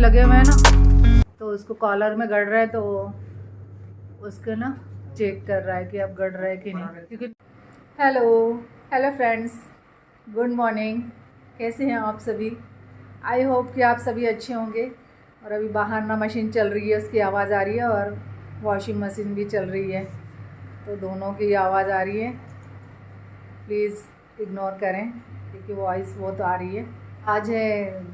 लगे हुए हैं ना, तो उसको कॉलर में गड़ रहा है, तो उसको ना चेक कर रहा है कि अब गड़ रहा है कि नहीं। क्योंकि हेलो फ्रेंड्स, गुड मॉर्निंग। कैसे हैं आप सभी? आई होप कि आप सभी अच्छे होंगे। और अभी बाहर ना मशीन चल रही है, उसकी आवाज़ आ रही है, और वॉशिंग मशीन भी चल रही है, तो दोनों की आवाज़ आ रही है। प्लीज़ इग्नोर करें क्योंकि वॉइस बहुत आ रही है। आज है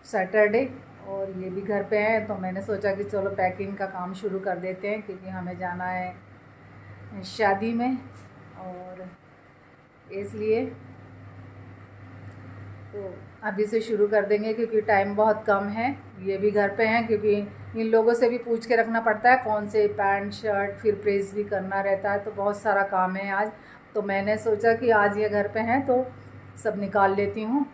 सैटरडे और ये भी घर पे हैं, तो मैंने सोचा कि चलो पैकिंग का काम शुरू कर देते हैं, क्योंकि हमें जाना है शादी में, और इसलिए तो अभी से शुरू कर देंगे क्योंकि टाइम बहुत कम है। ये भी घर पे हैं, क्योंकि इन लोगों से भी पूछ के रखना पड़ता है कौन से पैंट शर्ट, फिर प्रेस भी करना रहता है, तो बहुत सारा काम है आज। तो मैंने सोचा कि आज ये घर पे हैं तो सब निकाल लेती हूँ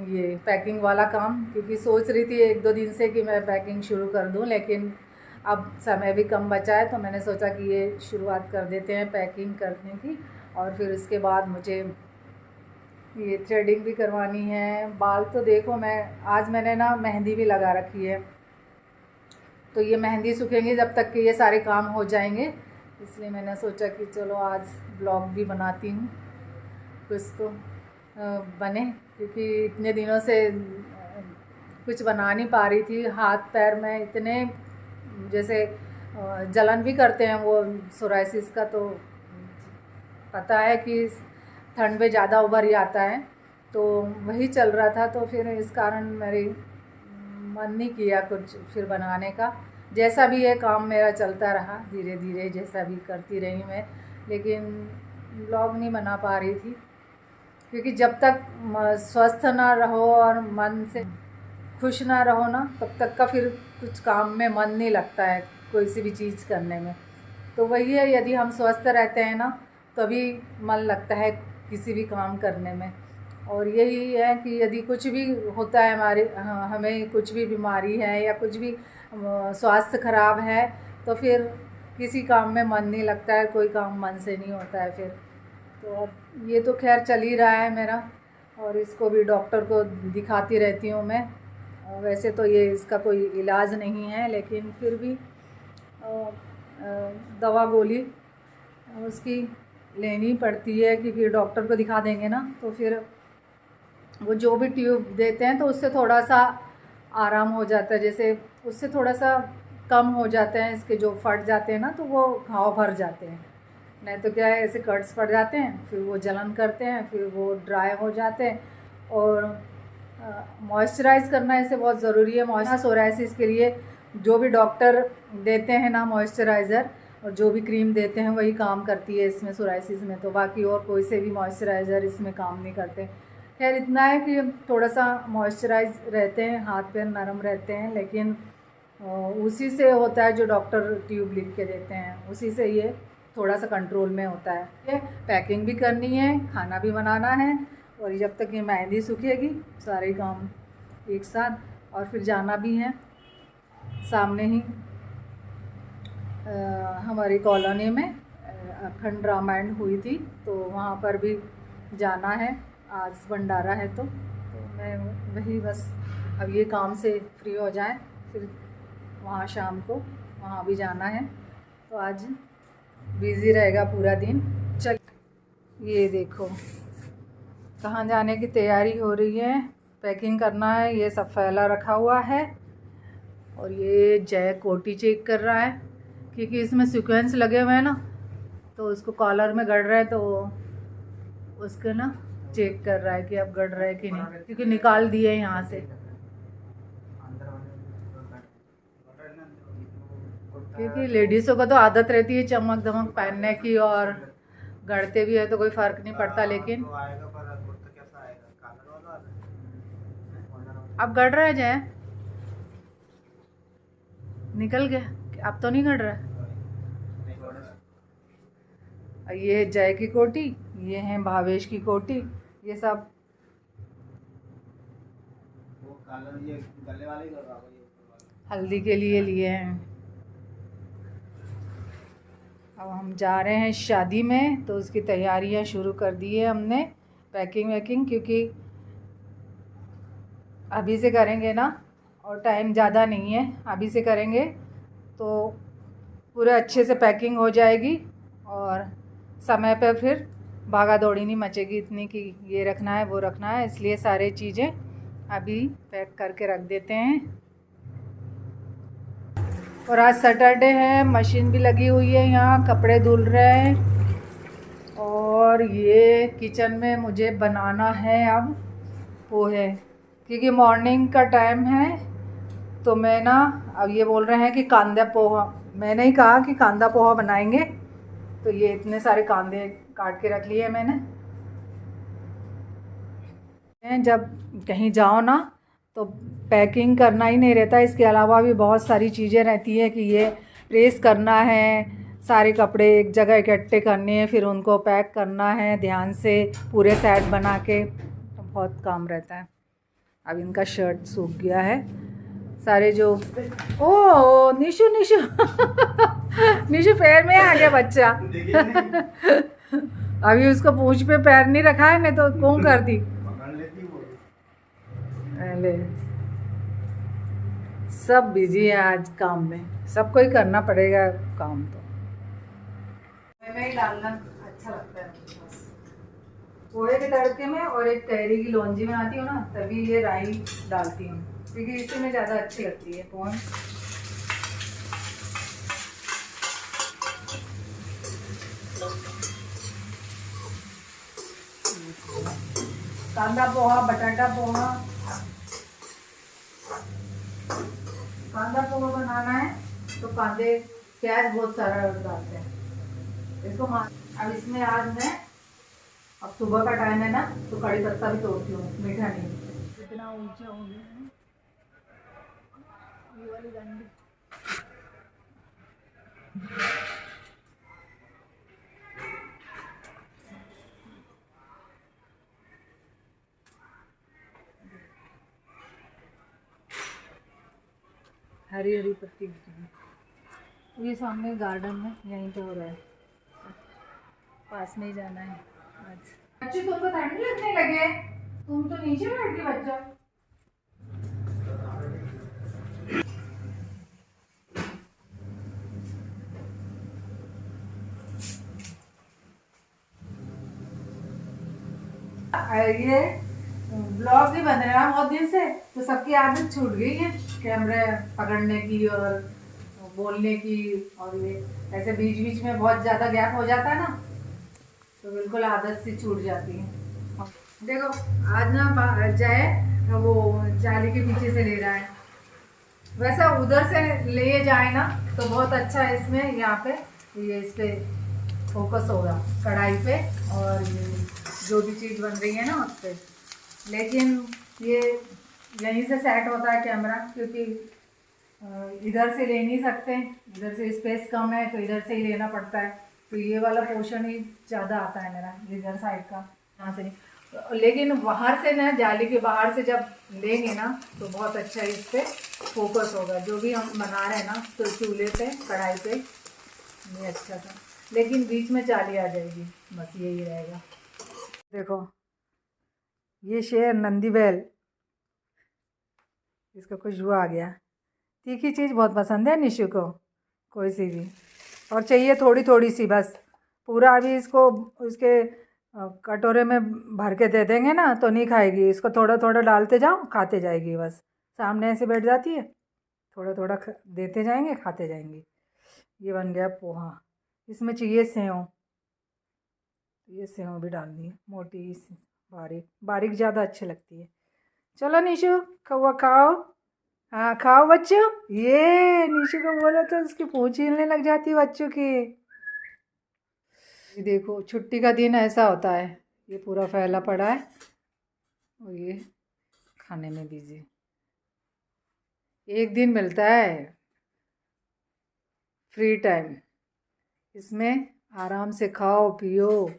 ये पैकिंग वाला काम, क्योंकि सोच रही थी 1-2 दिन से कि मैं पैकिंग शुरू कर दूँ, लेकिन अब समय भी कम बचा है, तो मैंने सोचा कि ये शुरुआत कर देते हैं पैकिंग करने की। और फिर उसके बाद मुझे ये थ्रेडिंग भी करवानी है। बाल तो देखो, मैंने ना मेहंदी भी लगा रखी है, तो ये मेहंदी सूखेंगी जब तक कि ये सारे काम हो जाएंगे, इसलिए मैंने सोचा कि चलो आज ब्लॉग भी बनाती हूँ, कुछ तो बने, क्योंकि इतने दिनों से कुछ बना नहीं पा रही थी। हाथ पैर में इतने जैसे जलन भी करते हैं वो सोराइसिस का, तो पता है कि ठंड में ज़्यादा उभर ही आता है, तो वही चल रहा था। तो फिर इस कारण मेरी मन नहीं किया कुछ फिर बनाने का। जैसा भी है काम मेरा चलता रहा, धीरे धीरे जैसा भी करती रही मैं, लेकिन ब्लॉग नहीं बना पा रही थी, क्योंकि जब तक स्वस्थ ना रहो और मन से खुश ना रहो ना, तब तक का फिर कुछ काम में मन नहीं लगता है, कोई सी भी चीज़ करने में। तो वही है, यदि हम स्वस्थ रहते हैं ना तभी मन लगता है किसी भी काम करने में। और यही है कि यदि कुछ भी होता है हमें कुछ भी बीमारी है या कुछ भी स्वास्थ्य खराब है, तो फिर किसी काम में मन नहीं लगता है, कोई काम मन से नहीं होता है फिर। तो अब ये तो खैर चल ही रहा है मेरा, और इसको भी डॉक्टर को दिखाती रहती हूँ मैं। वैसे तो ये इसका कोई इलाज नहीं है, लेकिन फिर भी दवा गोली उसकी लेनी पड़ती है, क्योंकि डॉक्टर को दिखा देंगे ना तो फिर वो जो भी ट्यूब देते हैं तो उससे थोड़ा सा आराम हो जाता है, जैसे उससे थोड़ा सा कम हो जाते हैं इसके जो फट जाते हैं ना, तो वो घाव भर जाते हैं। नहीं तो क्या है, ऐसे कट्स पड़ जाते हैं, फिर वो जलन करते हैं, फिर वो ड्राई हो जाते हैं। और मॉइस्चराइज़ करना इससे बहुत ज़रूरी है। सोराइसिस के लिए जो भी डॉक्टर देते हैं ना मॉइस्चराइज़र, और जो भी क्रीम देते हैं वही काम करती है इसमें सोराइसिस में, तो बाकी और कोई से भी मॉइस्चराइज़र इसमें काम नहीं करते। खैर इतना है कि थोड़ा सा मॉइस्चराइज रहते हैं, हाथ पैर नरम रहते हैं, लेकिन उसी से होता है जो डॉक्टर ट्यूब लिख के देते हैं, उसी से ये थोड़ा सा कंट्रोल में होता है। ये पैकिंग भी करनी है, खाना भी बनाना है, और जब तक ये मेहंदी सूखेगी सारे काम एक साथ। और फिर जाना भी है सामने ही हमारी कॉलोनी में अखंड रामायण हुई थी, तो वहाँ पर भी जाना है। आज भंडारा है, तो मैं वही बस अब ये काम से फ्री हो जाए, फिर वहाँ शाम को वहाँ भी जाना है, तो आज बिज़ी रहेगा पूरा दिन। चल ये देखो कहाँ जाने की तैयारी हो रही है, पैकिंग करना है, ये सब फैला रखा हुआ है। और ये जय कोटी चेक कर रहा है, क्योंकि इसमें सीक्वेंस लगे हुए हैं ना, तो उसको कॉलर में गड़ रहा है, तो उसको ना चेक कर रहा है कि अब गड़ रहा है कि नहीं, क्योंकि निकाल दिए यहाँ से, क्योंकि लेडीज़ों को तो आदत रहती है चमक धमक पहनने की, और गड़ते भी है तो कोई फ़र्क नहीं पड़ता, लेकिन अब गड़ रहा है जय, निकल गया, अब तो नहीं गड़ रहा है। ये है जय की कोटी, ये है भावेश की कोटी, ये सब हल्दी के लिए हैं। अब हम जा रहे हैं शादी में, तो उसकी तैयारियां शुरू कर दी है हमने, पैकिंग वैकिंग, क्योंकि अभी से करेंगे ना और टाइम ज़्यादा नहीं है, अभी से करेंगे तो पूरे अच्छे से पैकिंग हो जाएगी और समय पर फिर भागा दौड़ी नहीं मचेगी इतनी कि ये रखना है वो रखना है। इसलिए सारी चीज़ें अभी पैक करके रख देते हैं। और आज सैटरडे है, मशीन भी लगी हुई है, यहाँ कपड़े धुल रहे हैं। और ये किचन में मुझे बनाना है अब पोहे, क्योंकि मॉर्निंग का टाइम है। तो मैं ना अब ये बोल रहे हैं कि कांदा पोहा, मैंने ही कहा कि कांदा पोहा बनाएंगे। तो ये इतने सारे कांदे काट के रख लिए मैंने। जब कहीं जाओ ना तो पैकिंग करना ही नहीं रहता, इसके अलावा भी बहुत सारी चीज़ें रहती है कि ये प्रेस करना है, सारे कपड़े एक जगह इकट्ठे करने हैं, फिर उनको पैक करना है ध्यान से पूरे सेट बना के, तो बहुत काम रहता है। अब इनका शर्ट सूख गया है सारे जो। ओ निशु निशु निशु पैर में आ गया बच्चा अभी उसको पूंछ पे पैर नहीं रखा है, नहीं तो कौन कर दी। ले सब बिजी है आज काम में, सबको ही करना पड़ेगा काम। तो मैं ही डालना अच्छा लगता है बस पोहे के तड़के में। और एक कैरी की लौंजी बनाती हूँ ना, तभी ये राई डालती हूँ, क्योंकि इसी में ज़्यादा अच्छी लगती है पोहे। कांदा पोहा, बटाटा पोहा, कांदा पोहा बनाना है तो कांदे प्याज बहुत सारा डालते हैं इसको। अब इसमें आज मैं, अब सुबह का टाइम है ना तो कड़ी पत्ता भी तोड़ती हूँ, मीठा नहीं। इतना ऊंचा हो गया है ये वाली डंडी। हरी हरी पत्ती ये सामने गार्डन में यहीं पे हो रहा है, पास में ही जाना है आज। बच्चे तुमको ठंड लगने लगे, तुम तो नीचे बैठ गए बच्चा। ये ब्लॉग भी बन रहा है बहुत दिन से, तो सबकी आदत छूट गई है कैमरे पकड़ने की और बोलने की। और ये ऐसे बीच बीच में बहुत ज़्यादा गैप हो जाता है ना, तो बिल्कुल आदत से छूट जाती है। देखो आज ना जाए वो जाली के पीछे से ले रहा है, वैसा उधर से ले जाए ना तो बहुत अच्छा है। इसमें यहाँ पे ये इस पे फोकस होगा कढ़ाई पे, और ये जो भी चीज़ बन रही है ना उस पर। लेकिन ये यहीं से सेट होता है कैमरा, क्योंकि इधर से ले नहीं सकते, इधर से स्पेस कम है तो इधर से ही लेना पड़ता है। तो ये वाला पोर्शन ही ज़्यादा आता है मेरा, इधर साइड का, यहाँ से नहीं। लेकिन बाहर से ना, जाली के बाहर से जब लेंगे ना तो बहुत अच्छा इस पर फोकस होगा। जो भी हम बना रहे हैं ना तो चूल्हे पे कढ़ाई पे ये अच्छा था, लेकिन बीच में जाली आ जाएगी, बस यही रहेगा। देखो ये शेर नंदी बैल, इसका खुशबू आ गया। तीखी चीज़ बहुत पसंद है निशु को, कोई सी भी, और चाहिए थोड़ी थोड़ी सी बस। पूरा अभी इसको उसके कटोरे में भर के दे देंगे ना तो नहीं खाएगी, इसको थोड़ा थोड़ा डालते जाओ खाते जाएगी। बस सामने ऐसे बैठ जाती है, थोड़ा थोड़ा देते जाएंगे खाते जाएंगे। ये बन गया पोहा। इसमें चाहिए सेव, ये सेव भी डालनी है, मोटी बारीक बारीक ज़्यादा अच्छी लगती है। चलो निशु कौवा खाओ, हाँ खाओ बच्चों। ये निशु को बोला तो उसकी पूंछ हिलने लग जाती है बच्चों की। ये देखो छुट्टी का दिन ऐसा होता है, ये पूरा फैला पड़ा है और ये खाने में बिजी। एक दिन मिलता है फ्री टाइम, इसमें आराम से खाओ पियो,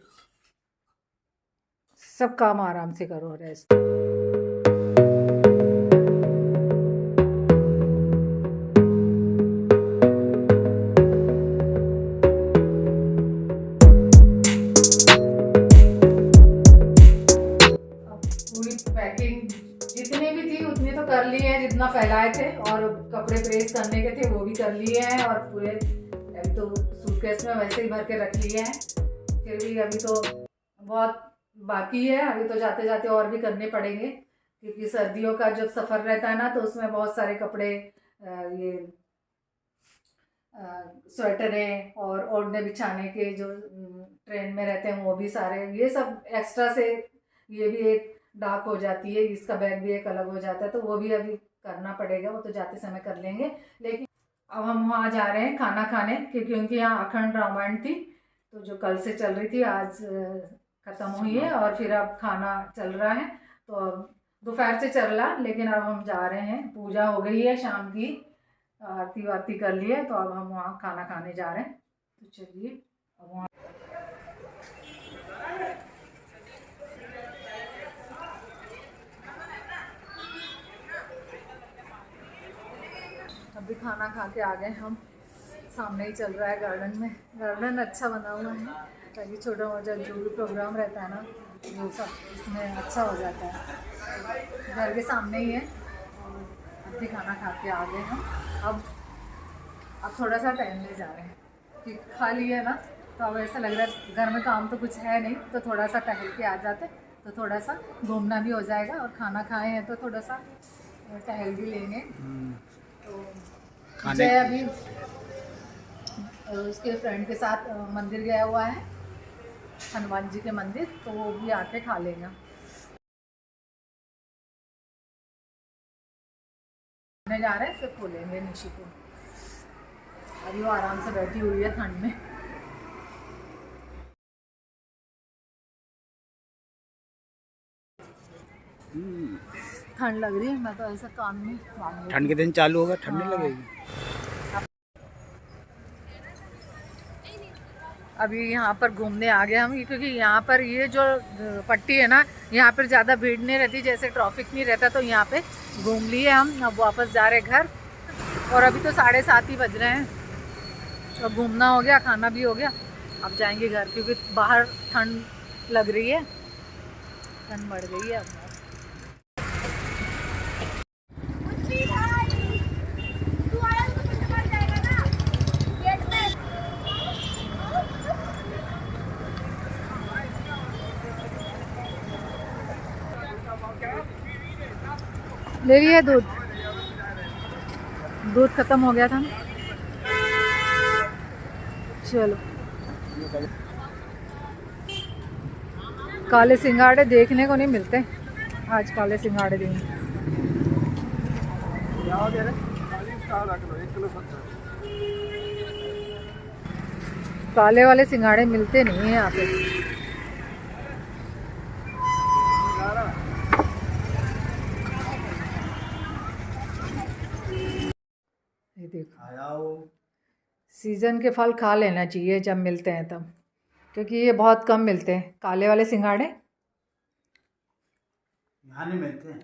सब काम आराम से करो, रेस्ट। पूरी पैकिंग जितनी भी थी उतनी तो कर लिए हैं जितना फैलाए थे, और कपड़े प्रेस करने के थे वो भी कर लिए हैं, और पूरे अभी तो सूटकेस में वैसे ही भर के रख लिए हैं। फिर भी अभी तो बहुत बाकी है, अभी तो जाते जाते और भी करने पड़ेंगे, क्योंकि सर्दियों का जब सफ़र रहता है ना तो उसमें बहुत सारे कपड़े, ये स्वेटरें और ओढ़ने बिछाने के जो ट्रेन में रहते हैं वो भी सारे, ये सब एक्स्ट्रा से ये भी एक डाक हो जाती है, इसका बैग भी एक अलग हो जाता है, तो वो भी अभी करना पड़ेगा, वो तो जाते समय कर लेंगे। लेकिन अब हम वहाँ जा रहे हैं खाना खाने, क्योंकि उनके यहाँ अखंड रामायण थी, तो जो कल से चल रही थी आज ख़त्म हुई है, और फिर अब खाना चल रहा है, तो अब दोपहर से चल रहा, लेकिन अब हम जा रहे हैं, पूजा हो गई है शाम की, आरती वारती कर लिए, तो अब हम वहाँ खाना खाने जा रहे हैं। तो चलिए अब वहाँ अभी खाना खा के आ गए हम, सामने ही चल रहा है गार्डन में, गार्डन अच्छा बना हुआ है ताकि छोटा मोटा जो भी प्रोग्राम रहता है ना वो सब इसमें अच्छा हो जाता है, घर के सामने ही है। और अभी खाना खा के आ गए हम, अब थोड़ा सा टहलने जा रहे हैं, कि खा लिया ना तो अब ऐसा लग रहा है घर में काम तो कुछ है नहीं, तो थोड़ा सा टहल के आ जाते, तो थोड़ा सा घूमना भी हो जाएगा, और खाना खाए हैं तो थोड़ा सा टहल भी लेंगे। तो जय अभी उसके फ्रेंड के साथ मंदिर गया हुआ है, हनुमान जी के मंदिर, तो वो भी आके खा लेगा। जा रहे हैं फिर खोलेंगे निशी को, अभी वो आराम से बैठी हुई है ठंड में। ठंड लग रही है, मैं तो ऐसा कान में बांध, ठंड के दिन चालू होगा, ठंड नहीं लगेगी। अभी यहाँ पर घूमने आ गए हम, क्योंकि यहाँ पर ये जो पट्टी है ना, यहाँ पर ज़्यादा भीड़ नहीं रहती, जैसे ट्रैफिक नहीं रहता, तो यहाँ पे घूम लिए हम। अब वापस जा रहे घर, और अभी तो 7:30 ही बज रहे हैं, अब घूमना हो गया, खाना भी हो गया, अब जाएंगे घर, क्योंकि बाहर ठंड लग रही है, ठंड बढ़ गई है अब। ले लिया दूध, दूध खत्म हो गया था। चलो, काले सिंगाड़े देखने को नहीं मिलते आज, काले सिंगाड़े देंगे। काले वाले सिंगाड़े मिलते नहीं हैं यहाँ पे। ये देखो, सीजन के फल खा लेना चाहिए जब मिलते हैं तब, क्योंकि ये बहुत कम मिलते हैं काले वाले सिंगाड़े, यहाँ नहीं मिलते हैं।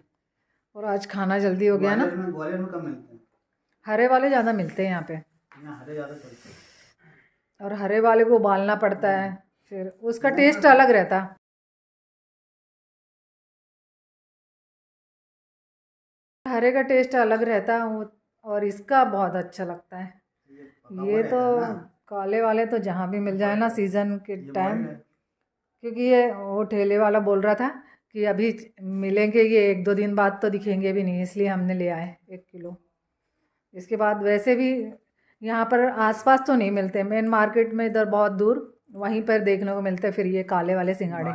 और आज खाना जल्दी हो गया ना, ग्वालियर में कम मिलते हैं, हरे वाले ज़्यादा मिलते हैं यहाँ पे, यहाँ हरे ज़्यादा चलते हैं, और हरे वाले को उबालना पड़ता है, फिर उसका टेस्ट अलग रहता है। हरे का टेस्ट अलग रहता है वो, और इसका बहुत अच्छा लगता है। ये तो काले वाले तो जहाँ भी मिल जाए ना सीज़न के टाइम, क्योंकि ये वो ठेले वाला बोल रहा था कि अभी मिलेंगे, ये 1-2 दिन बाद तो दिखेंगे भी नहीं, इसलिए हमने ले आए 1 किलो। इसके बाद वैसे भी यहाँ पर आसपास तो नहीं मिलते, मेन मार्केट में इधर बहुत दूर वहीं पर देखने को मिलते हैं फिर ये काले वाले सिंगाड़े।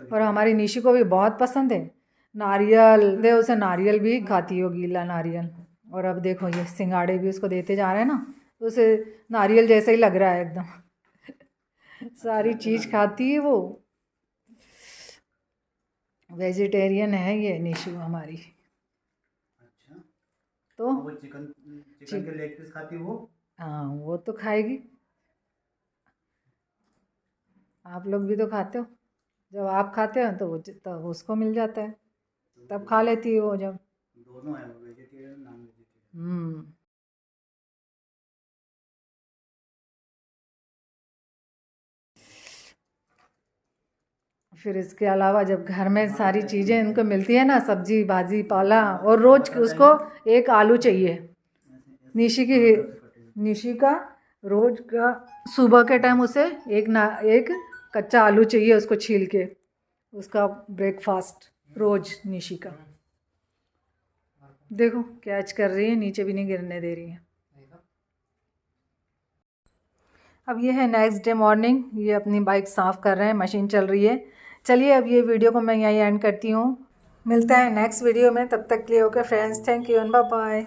और हमारी निशी को भी बहुत पसंद है, नारियल दे उसे, नारियल भी खाती हो, गीला नारियल। और अब देखो ये सिंगाड़े भी उसको देते जा रहे हैं ना, तो उसे नारियल जैसा ही लग रहा है एकदम। सारी चीज़ खाती है वो, वेजिटेरियन है ये निशु हमारी। अच्छा, तो वो चिकन के लेग पीस खाती है वो? हाँ, वो तो खाएगी। आप लोग भी तो खाते हो, जब आप खाते हो तो वो तब उसको मिल जाता है, तब खा लेती है वो जब। दोनों है, वेजिटेरियन नॉन वेजिटेरियन। फिर इसके अलावा जब घर में सारी चीज़ें इनको मिलती है ना, सब्जी भाजी पाला, और रोज़ उसको एक आलू चाहिए। निशी का रोज़ का सुबह के टाइम उसे एक कच्चा आलू चाहिए, उसको छील के, उसका ब्रेकफास्ट रोज़ निशी का। देखो कैच कर रही है, नीचे भी नहीं गिरने दे रही है। अब ये है नेक्स्ट डे मॉर्निंग, ये अपनी बाइक साफ़ कर रहे हैं, मशीन चल रही है। चलिए अब ये वीडियो को मैं यहीं एंड करती हूँ, मिलते हैं नेक्स्ट वीडियो में, तब तक के लिए okay friends, thank you and bye bye.